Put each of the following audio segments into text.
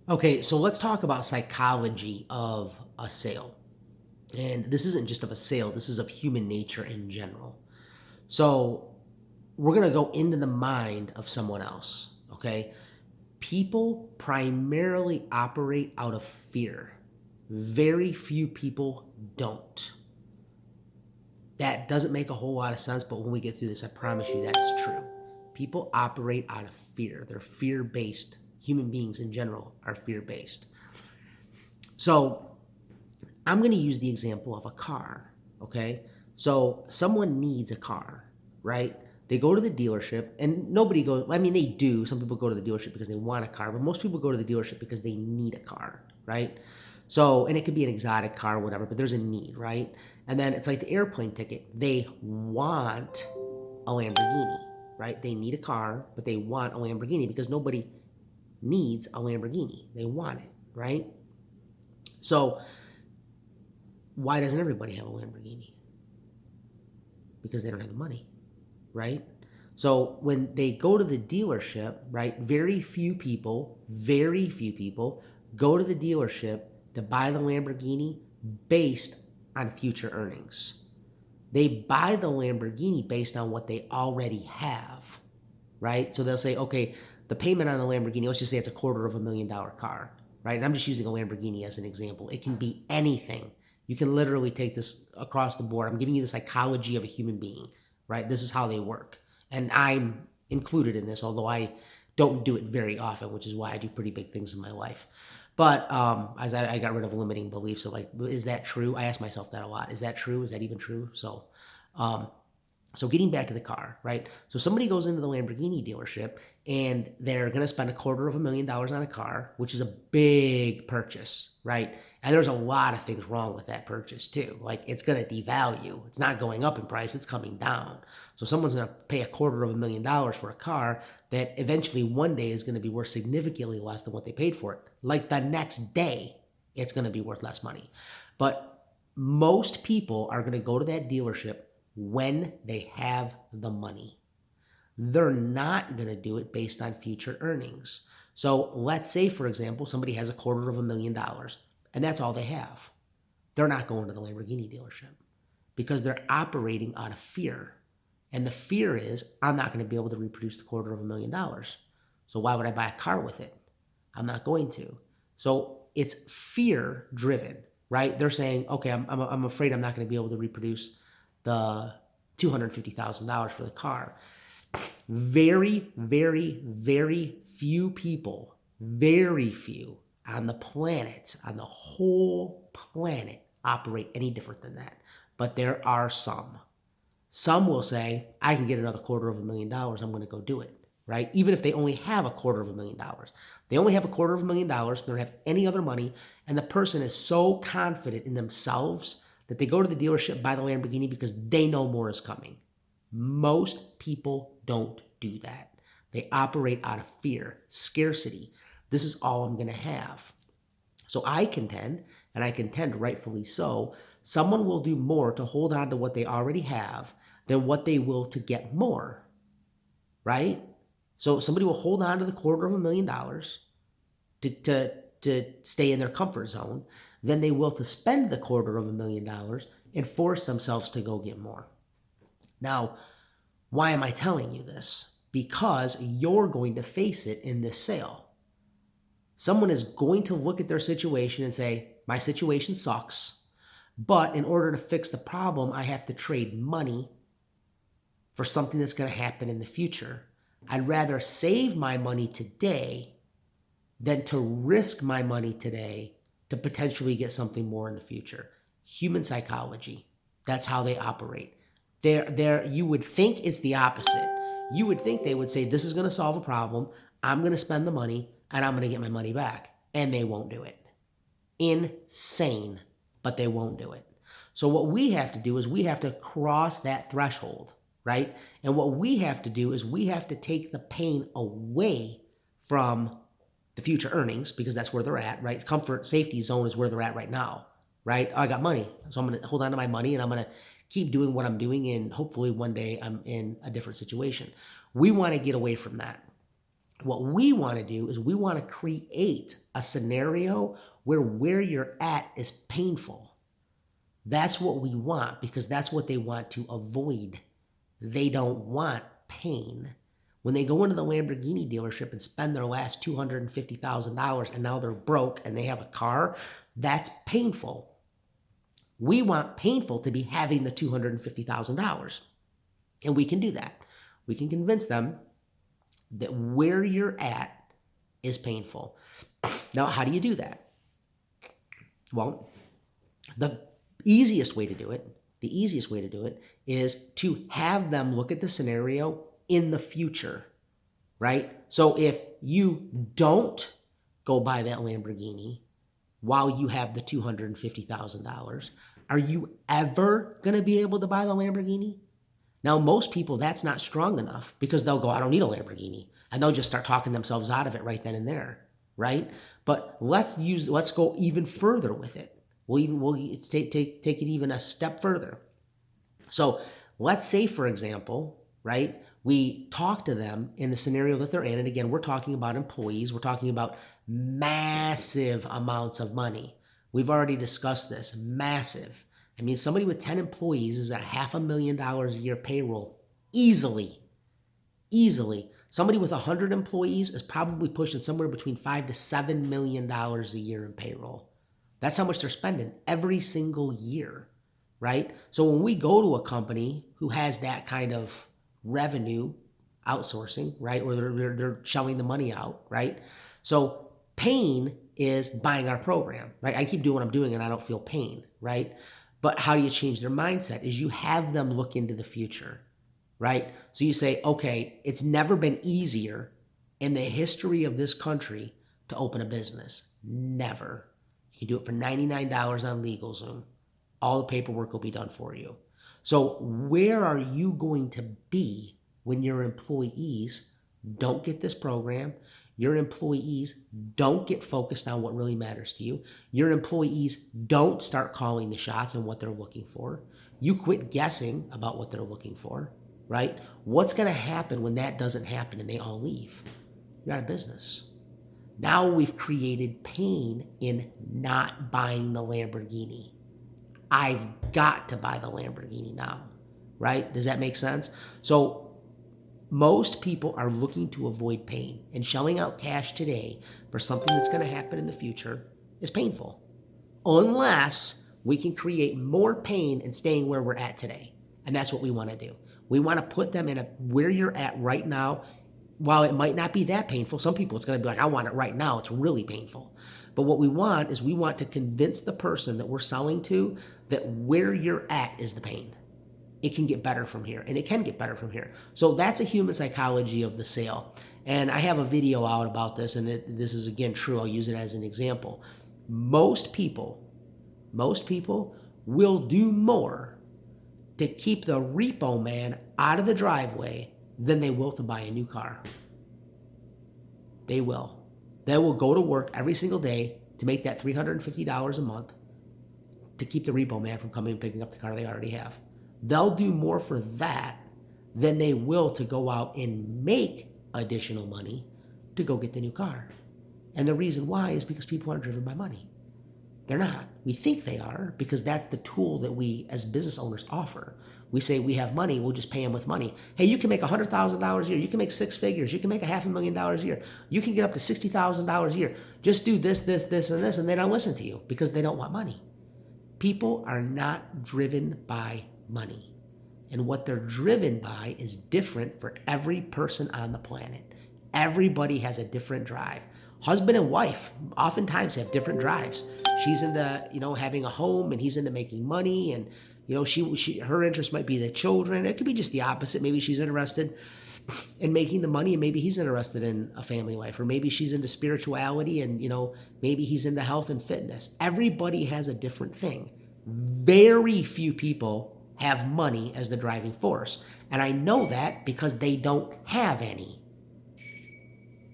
Okay, so let's talk about psychology of a sale. And this isn't just of a sale, this is of human nature in general. So we're going to go into the mind of someone else, okay? People primarily operate out of fear. Very few people don't. That doesn't make a whole lot of sense, but when we get through this, I promise you that's true. People operate out of fear. They're fear based. Human beings in general are fear based. So I'm going to use the example of a car, okay? So someone needs a car, right? They go to the dealership, and nobody goes, I mean, they do. Some people go to the dealership because they want a car, but most people go to the dealership because they need a car, right? So, and it could be an exotic car, whatever, but there's a need, right? And then it's like the airplane ticket. They want a Lamborghini, right? They need a car, but they want a Lamborghini because nobody needs a Lamborghini. They want it, right? So, why doesn't everybody have a Lamborghini? Because they don't have the money, right? So when they go to the dealership, right, very few people go to the dealership to buy the Lamborghini based on future earnings. They buy the Lamborghini based on what they already have, right? So they'll say, okay, the payment on the Lamborghini, let's just say it's $250,000 car, right? And I'm just using a Lamborghini as an example. It can be anything. You can literally take this across the board. I'm giving you the psychology of a human being, right? This is how they work. And I'm included in this, although I don't do it very often, which is why I do pretty big things in my life. But as I got rid of limiting beliefs, so like, is that true? I ask myself that a lot. Is that true? Is that even true? Um, so getting back to the car, right? So somebody goes into the Lamborghini dealership and they're going to spend $250,000 on a car, which is a big purchase, right? And there's a lot of things wrong with that purchase too. Like it's going to devalue. It's not going up in price, it's coming down. So someone's going to pay $250,000 for a car that eventually one day is going to be worth significantly less than what they paid for it. Like the next day, it's going to be worth less money. But most people are going to go to that dealership when they have the money. They're not going to do it based on future earnings. So let's say, for example, somebody has $250,000 and that's all they have. They're not going to the Lamborghini dealership because they're operating out of fear. And the fear is, I'm not going to be able to reproduce the $250,000. So why would I buy a car with it? I'm not going to. So it's fear driven, right? They're saying, okay, I'm afraid I'm not going to be able to reproduce the $250,000 for the car. Very, very, very few people, very few on the planet, on the whole planet, operate any different than that. But there are some. Some will say, I can get another $250,000, I'm going to go do it, right? Even if they only have $250,000. They only have $250,000, they don't have any other money, and the person is so confident in themselves that they go to the dealership, buy the Lamborghini because they know more is coming. Most people don't do that. They operate out of fear, scarcity. This is all I'm going to have. So I contend, and I contend rightfully so, someone will do more to hold on to what they already have than what they will to get more, right? So somebody will hold on to the $250,000 to stay in their comfort zone than they will to spend the $250,000 and force themselves to go get more. Now, why am I telling you this? Because you're going to face it in this sale. Someone is going to look at their situation and say, my situation sucks, but in order to fix the problem, I have to trade money for something that's going to happen in the future. I'd rather save my money today than to risk my money today to potentially get something more in the future. Human psychology. That's how they operate. You would think it's the opposite. You would think they would say, this is going to solve a problem. I'm going to spend the money and I'm going to get my money back. And they won't do it. Insane, but they won't do it. So what we have to do is we have to cross that threshold, right? And what we have to do is we have to take the pain away from the future earnings because that's where they're at, right? Comfort, safety zone is where they're at right now, right? Oh, I got money, so I'm going to hold on to my money and I'm going to keep doing what I'm doing, and hopefully one day I'm in a different situation. We want to get away from that. What we want to do is we want to create a scenario where you're at is painful. That's what we want because that's what they want to avoid. They don't want pain. When they go into the Lamborghini dealership and spend their last $250,000 and now they're broke and they have a car, that's painful. We want painful to be having the $250,000. And we can do that. We can convince them that where you're at is painful. Now, how do you do that? Well, the easiest way to do it is to have them look at the scenario in the future, right? So if you don't go buy that Lamborghini while you have the $250,000, are you ever going to be able to buy the Lamborghini? Now, most people, that's not strong enough because they'll go, I don't need a Lamborghini. And they'll just start talking themselves out of it right then and there, right? But let's go even further with it. We'll take it even a step further. So let's say, for example, right, we talk to them in the scenario that they're in. And again, we're talking about employees. We're talking about massive amounts of money. We've already discussed this, massive. I mean, somebody with 10 employees is at $500,000 a year payroll, easily. Somebody with 100 employees is probably pushing somewhere between $5 to $7 million a year in payroll. That's how much they're spending every single year, right? So when we go to a company who has that kind of revenue outsourcing, right, or they're shelling the money out, right? So pain is buying our program, right? I keep doing what I'm doing and I don't feel pain, right? But how do you change their mindset is you have them look into the future, right? So you say, okay, it's never been easier in the history of this country to open a business. Never. You do it for $99 on LegalZoom. All the paperwork will be done for you. So where are you going to be when your employees don't get this program? Your employees don't get focused on what really matters to you. Your employees don't start calling the shots on what they're looking for. You quit guessing about what they're looking for, right? What's going to happen when that doesn't happen and they all leave? You're out of business. Now we've created pain in not buying the Lamborghini. I've got to buy the Lamborghini now, right? Does that make sense? So most people are looking to avoid pain, and shelling out cash today for something that's going to happen in the future is painful, unless we can create more pain in staying where we're at today. And that's what we want to do. We want to put them in where you're at right now. While it might not be that painful, some people it's going to be like, I want it right now. It's really painful. But what we want is we want to convince the person that we're selling to that where you're at is the pain. It can get better from here, and it can get better from here. So that's a human psychology of the sale. And I have a video out about this, and this is, again, true. I'll use it as an example. Most people will do more to keep the repo man out of the driveway than they will to buy a new car. They will. They will go to work every single day to make that $350 a month to keep the repo man from coming and picking up the car they already have. They'll do more for that than they will to go out and make additional money to go get the new car. And the reason why is because people aren't driven by money. They're not. We think they are because that's the tool that we as business owners offer. We say we have money, we'll just pay them with money. Hey, you can make $100,000 a year. You can make six figures. You can make $500,000 a year. You can get up to $60,000 a year. Just do this, this, this, and this, and they don't listen to you because they don't want money. People are not driven by money. And what they're driven by is different for every person on the planet. Everybody has a different drive. Husband and wife oftentimes have different drives. She's into, having a home, and he's into making money, and her interest might be the children. It could be just the opposite. Maybe she's interested in making the money, and maybe he's interested in a family life, or maybe she's into spirituality, and maybe he's into health and fitness. Everybody has a different thing. Very few people have money as the driving force, and I know that because they don't have any.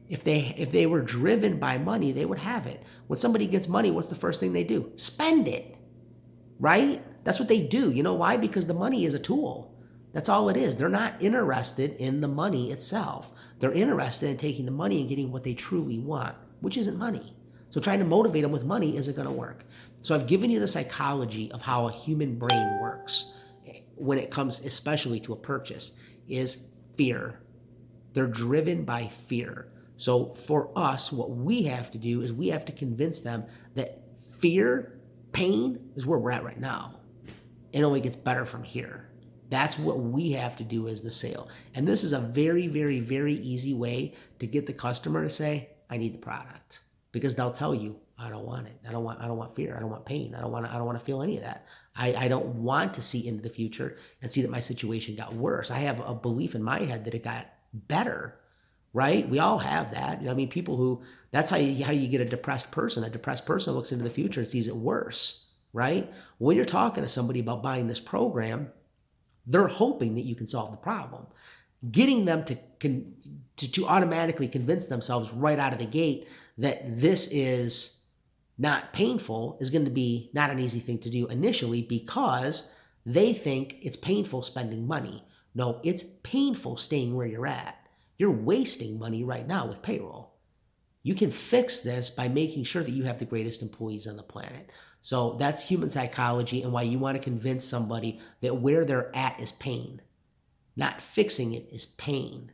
If they were driven by money, they would have it. When somebody gets money, what's the first thing they do? Spend it, right? That's what they do. You know why? Because the money is a tool. That's all it is. They're not interested in the money itself. They're interested in taking the money and getting what they truly want, which isn't money. So trying to motivate them with money isn't going to work. So I've given you the psychology of how a human brain works when it comes especially to a purchase is fear. They're driven by fear. So for us, what we have to do is we have to convince them that fear, pain is where we're at right now. It only gets better from here. That's what we have to do as the sale. And this is a very, very, very easy way to get the customer to say, I need the product. Because they'll tell you, I don't want it. I don't want fear. I don't want pain. I don't want to feel any of that. I don't want to see into the future and see that my situation got worse. I have a belief in my head that it got better, right? We all have that. I mean, people who, that's how you get a depressed person. A depressed person looks into the future and sees it worse, right? When you're talking to somebody about buying this program, they're hoping that you can solve the problem. Getting them to automatically convince themselves right out of the gate that this is not painful is going to be not an easy thing to do initially because they think it's painful spending money. No, it's painful staying where you're at. You're wasting money right now with payroll. You can fix this by making sure that you have the greatest employees on the planet. So that's human psychology and why you want to convince somebody that where they're at is pain. Not fixing it is pain.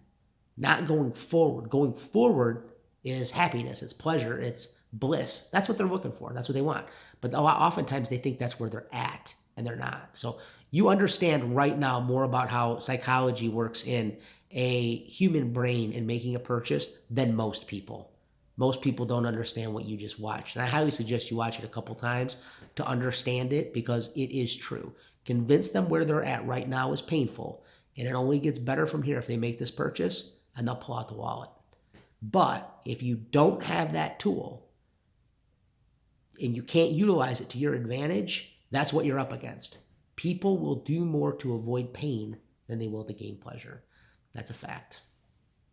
Not going forward. Going forward is happiness, it's pleasure, it's bliss. That's what they're looking for. That's what they want. But oftentimes they think that's where they're at, and they're not. So you understand right now more about how psychology works in a human brain in making a purchase than most people. Most people don't understand what you just watched. And I highly suggest you watch it a couple times to understand it because it is true. Convince them where they're at right now is painful, and it only gets better from here if they make this purchase and they'll pull out the wallet. But if you don't have that tool and you can't utilize it to your advantage, that's what you're up against. People will do more to avoid pain than they will to gain pleasure. That's a fact.